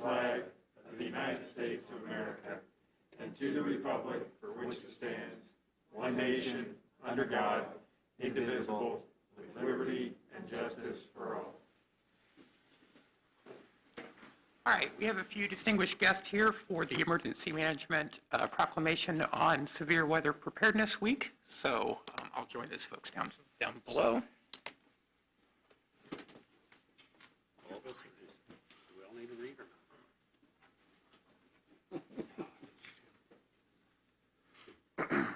flag of the United States of America and to the republic for which it stands, one nation, under God, indivisible, with liberty and justice for all. All right, we have a few distinguished guests here for the Emergency Management Proclamation on Severe Weather Preparedness Week. So I'll join those folks down below. All of us, do we all need to read or not?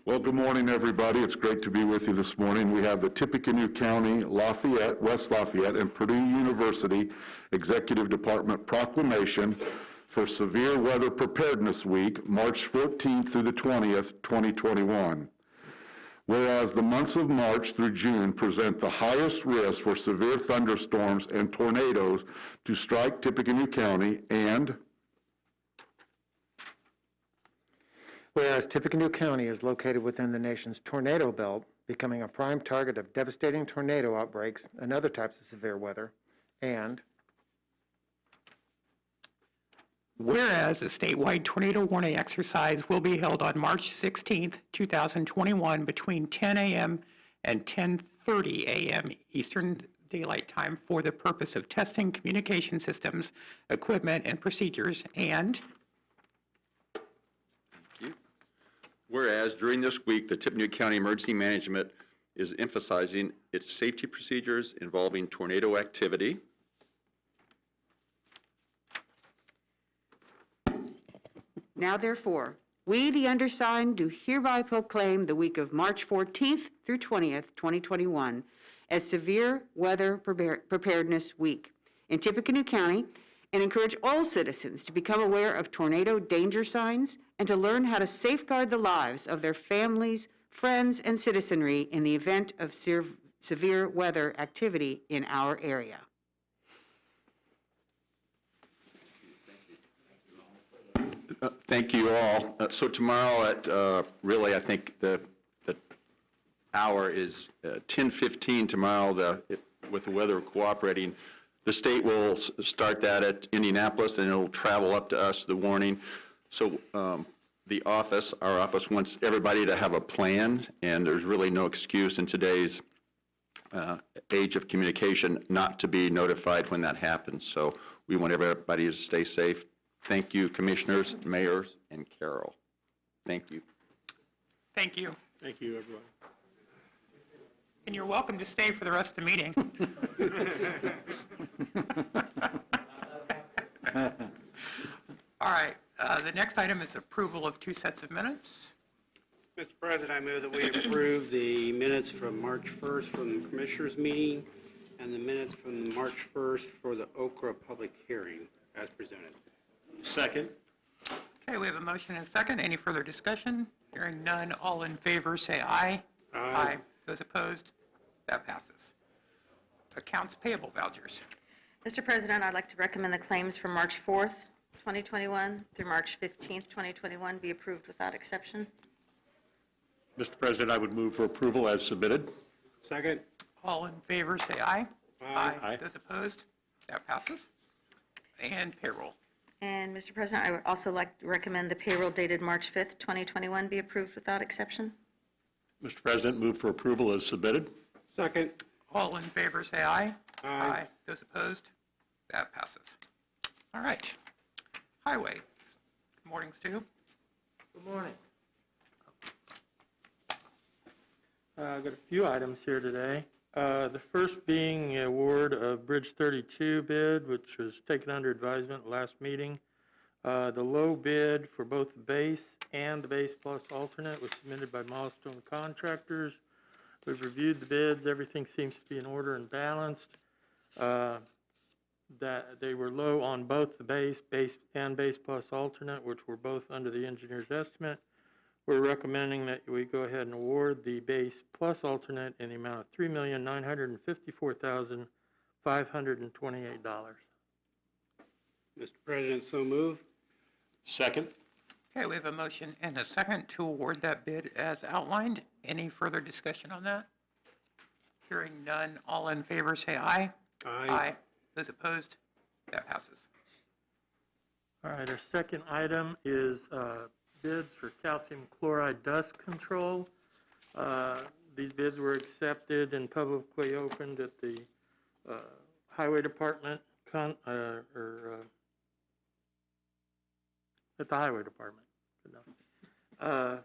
Well, good morning, everybody. It's great to be with you this morning. We have the Tippecanoe County, Lafayette, West Lafayette, and Purdue University Executive Department proclamation for Severe Weather Preparedness Week, March 14th through the 20th, 2021. Whereas the months of March through June present the highest risk for severe thunderstorms and tornadoes to strike Tippecanoe County, and whereas Tippecanoe County is located within the nation's tornado belt, becoming a prime target of devastating tornado outbreaks and other types of severe weather, and whereas a statewide tornado warning exercise will be held on March 16th, 2021 between 10 a.m. and 10:30 a.m. Eastern Daylight Time for the purpose of testing communication systems, equipment, and procedures, and Whereas during this week, the Tippecanoe County Emergency Management is emphasizing its safety procedures involving tornado activity. Now therefore, we, the undersigned, do hereby proclaim the week of March 14th through 20th, 2021 as Severe Weather Preparedness Week in Tippecanoe County, and encourage all citizens to become aware of tornado danger signs and to learn how to safeguard the lives of their families, friends, and citizenry in the event of severe weather activity in our area. Thank you all. So tomorrow at, really, I think the hour is 10:15 tomorrow, with the weather cooperating. The state will start that at Indianapolis, and it'll travel up to us, the warning. So our office wants everybody to have a plan, and there's really no excuse in today's age of communication not to be notified when that happens. So we want everybody to stay safe. Thank you, commissioners, mayors, and Carol. Thank you. thank you. Thank you, everyone. And you're welcome to stay for the rest of the meeting. All right, the next item is approval of 2 sets of minutes. Mr. President, I move that we approve the minutes from March 1st from the Commissioners' meeting and the minutes from March 1st for the Okra public hearing as presented. Second. Okay, we have a motion and a second. Any further discussion? Hearing none, all in favor say aye. Aye. Those opposed? That passes. Accounts payable vouchers. Mr. President, I'd like to recommend the claims from March 4th, 2021 through March 15th, 2021 be approved without exception. Mr. President, I would move for approval as submitted. Second. All in favor say aye. Aye. Those opposed? That passes. And payroll. And Mr. President, I would also like to recommend the payroll dated March 5th, 2021 be approved without exception. Mr. President, move for approval as submitted. Second. All in favor say aye. Aye. Those opposed? That passes. All right. Highway. Good morning, Stu. Good morning. I've got a few items here today. The first being the award of Bridge 32 bid, which was taken under advisement last meeting. The low bid for both the base and the base plus alternate was submitted by Milestone Contractors. We've reviewed the bids. Everything seems to be in order and balanced. That they were low on both the base and base plus alternate, which were both under the engineer's estimate. We're recommending that we go ahead and award the base plus alternate in the amount of $3,954,528. Mr. President, so move. Second. Okay, we have a motion and a second to award that bid as outlined. Any further discussion on that? Hearing none, all in favor say aye. Aye. Those opposed? That passes. All right, our second item is bids for calcium chloride dust control. These bids were accepted and publicly opened at the Highway Department, at the Highway Department. Good enough.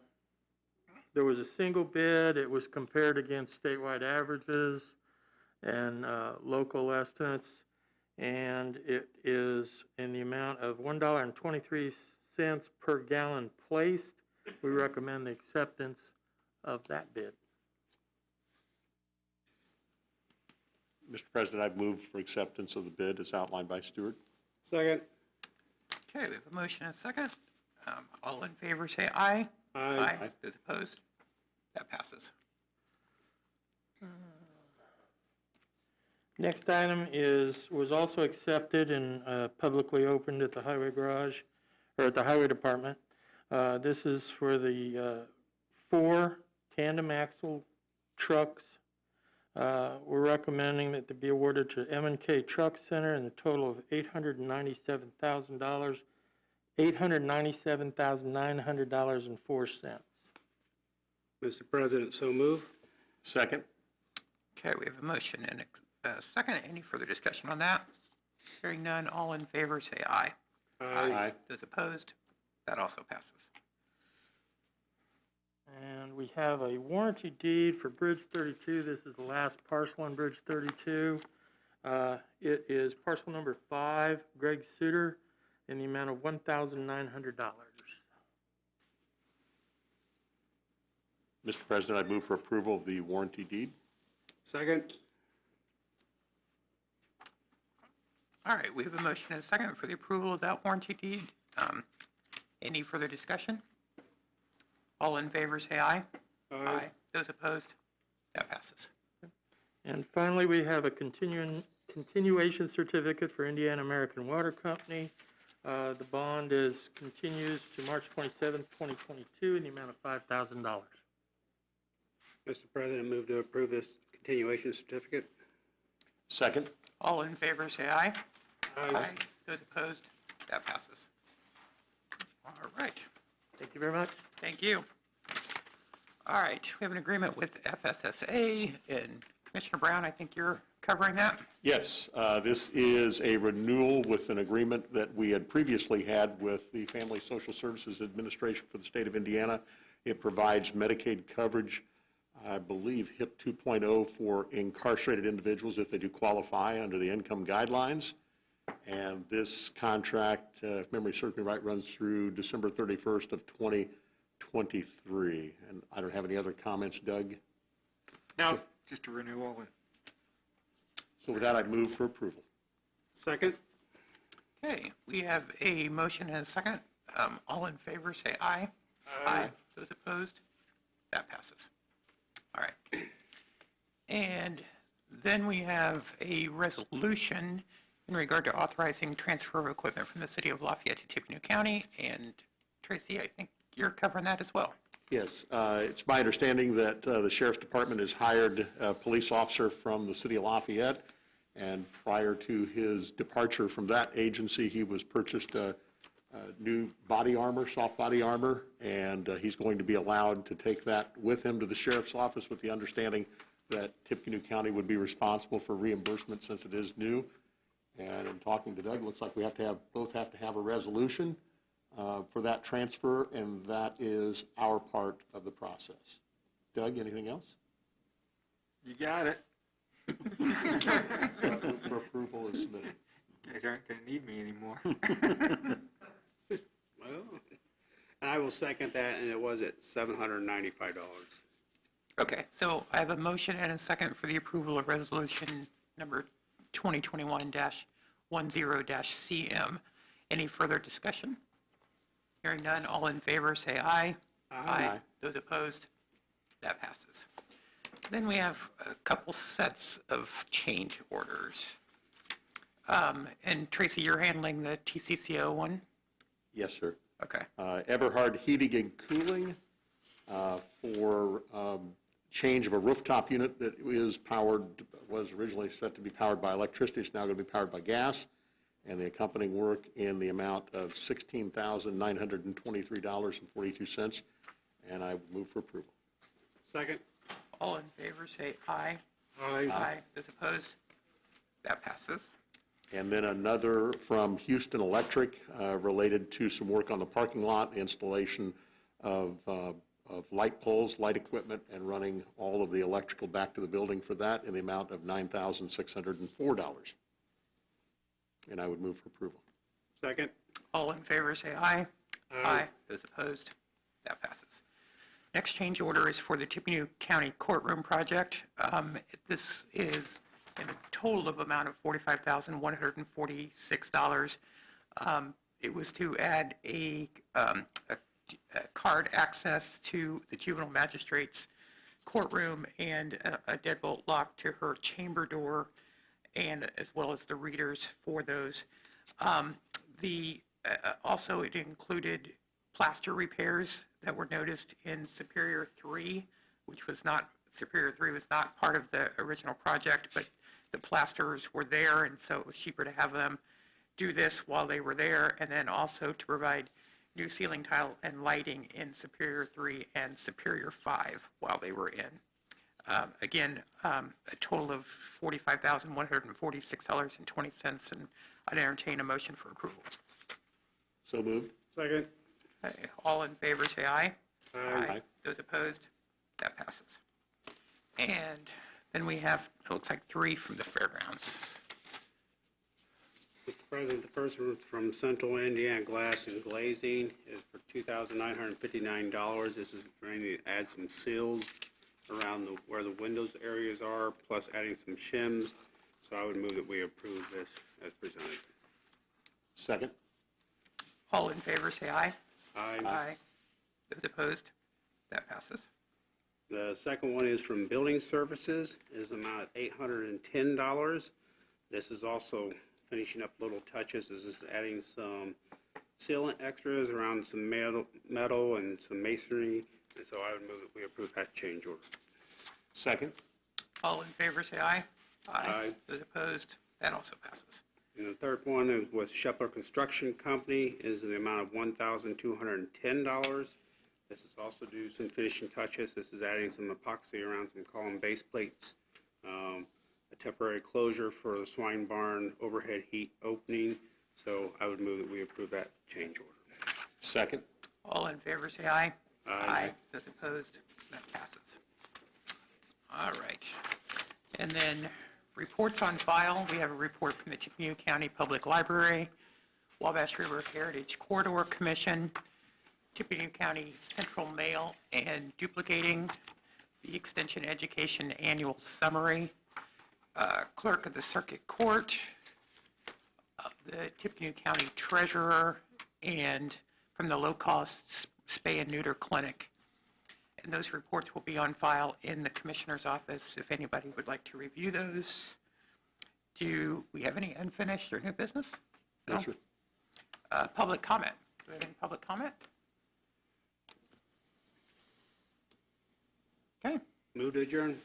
There was a single bid. It was compared against statewide averages and local estimates, and it is in the amount of $1.23 per gallon placed. We recommend the acceptance of that bid. Mr. President, I've moved for acceptance of the bid as outlined by Stewart. Second. Okay, we have a motion and a second. All in favor, say aye. Aye. Those opposed? That passes. Next item was also accepted and publicly opened at the Highway Garage, or at the Highway Department. This is for the 4 tandem axle trucks. We're recommending that they be awarded to M&K Truck Center in the total of $897,000, $897,900.04. Mr. President, so move. Second. Okay, we have a motion and a second. Any further discussion on that? Hearing none, all in favor say aye. Aye. Those opposed? That also passes. And we have a warranty deed for Bridge 32. This is the last parcel on Bridge 32. It is parcel number 5, Greg Suter, in the amount of $1,900. Mr. President, I move for approval of the warranty deed. Second. All right, we have a motion and a second for the approval of that warranty deed. Any further discussion? All in favor say aye. Aye. Those opposed? That passes. And finally, we have a continuation certificate for Indiana American Water Company. The bond continues to March 27th, 2022 in the amount of $5,000. Mr. President, move to approve this continuation certificate. Second. All in favor say aye. Aye. Those opposed? That passes. All right. Thank you very much. Thank you. All right, we have an agreement with FSSA, and Commissioner Brown, I think you're covering that. Yes, this is a renewal with an agreement that we had previously had with the Family Social Services Administration for the state of Indiana. It provides Medicaid coverage, I believe HIP 2.0, for incarcerated individuals if they do qualify under the income guidelines. And this contract, if memory serves me right, runs through December 31st of 2023. And I don't have any other comments, Doug? No, just a renewal. So with that, I'd move for approval. Second. Okay, we have a motion and a second. All in favor say aye. Aye. Those opposed? That passes. All right. And then we have a resolution in regard to authorizing transfer of equipment from the city of Lafayette to Tippecanoe County. And Tracy, I think you're covering that as well. Yes, it's my understanding that the Sheriff's Department has hired a police officer from the city of Lafayette, and prior to his departure from that agency, he was purchased a new body armor, soft body armor, and he's going to be allowed to take that with him to the Sheriff's office with the understanding that Tippecanoe County would be responsible for reimbursement since it is new. And in talking to Doug, it looks like we both have to have a resolution for that transfer, and that is our part of the process. Doug, anything else? You got it. For approval is submitted. You guys aren't going to need me anymore. Well, and I will second that, and it was at $795. Okay, so I have a motion and a second for the approval of resolution number 2021-10-CM. Any further discussion? Hearing none, all in favor say aye. Aye. Those opposed? That passes. Then we have a couple sets of change orders. And Tracy, you're handling the TCCO one? Yes, sir. Okay. Eberhard Heating and Cooling for change of a rooftop unit that was originally set to be powered by electricity. It's now going to be powered by gas. and the accompanying work in the amount of $16,923.42, and I move for approval. Second. All in favor, say aye. Aye. Those opposed? That passes. And then another from Houston Electric related to some work on the parking lot, installation of light poles, light equipment, and running all of the electrical back to the building for that in the amount of $9,604. And I would move for approval. Second. All in favor, say aye. Aye. Those opposed? That passes. Next change order is for the Tippecanoe County Courtroom Project. This is in a total of amount of $45,146. It was to add a card access to the juvenile magistrate's courtroom and a deadbolt lock to her chamber door, and as well as the readers for those. Also, it included plaster repairs that were noticed in Superior 3, which was not, Superior 3 was not part of the original project, but the plasters were there, and so it was cheaper to have them do this while they were there, and then also to provide new ceiling tile and lighting in Superior 3 and Superior 5 while they were in. Again, a total of $45,146.20, and I'd entertain a motion for approval. So moved. Second. Okay, all in favor, say aye. Aye. Those opposed? That passes. And then we have, it looks like 3 from the fairgrounds. Mr. President, the first one from Central Indiana Glass and Glazing is for $2,959. This is going to add some seals around where the windows areas are, plus adding some shims. So I would move that we approve this as presented. Second. All in favor, say aye. Aye. Those opposed? That passes. The second one is from Building Services, is amount of $810. This is also finishing up little touches. This is adding some sealant extras around some metal and some masonry, and so I would move that we approve that change order. Second. All in favor, say aye. Aye. Those opposed? That also passes. And the third one is with Shepler Construction Company, is the amount of $1,210. This is also do some finishing touches. This is adding some epoxy around some column base plates, a temporary closure for the swine barn overhead heat opening. So I would move that we approve that change order. Second. All in favor, say aye. Aye. Those opposed? That passes. All right. And then reports on file. We have a report from the Tippecanoe County Public Library, Wabash River Heritage Corridor Commission, Tippecanoe County Central Mail, and duplicating the Extension Education Annual Summary, Clerk of the Circuit Court, the Tippecanoe County Treasurer, and from the Low Cost Spay and Neuter Clinic. And those reports will be on file in the Commissioner's office if anybody would like to review those. Do we have any unfinished or new business? No, sir. Public comment. Do we have any public comment? Okay. Move to adjourn.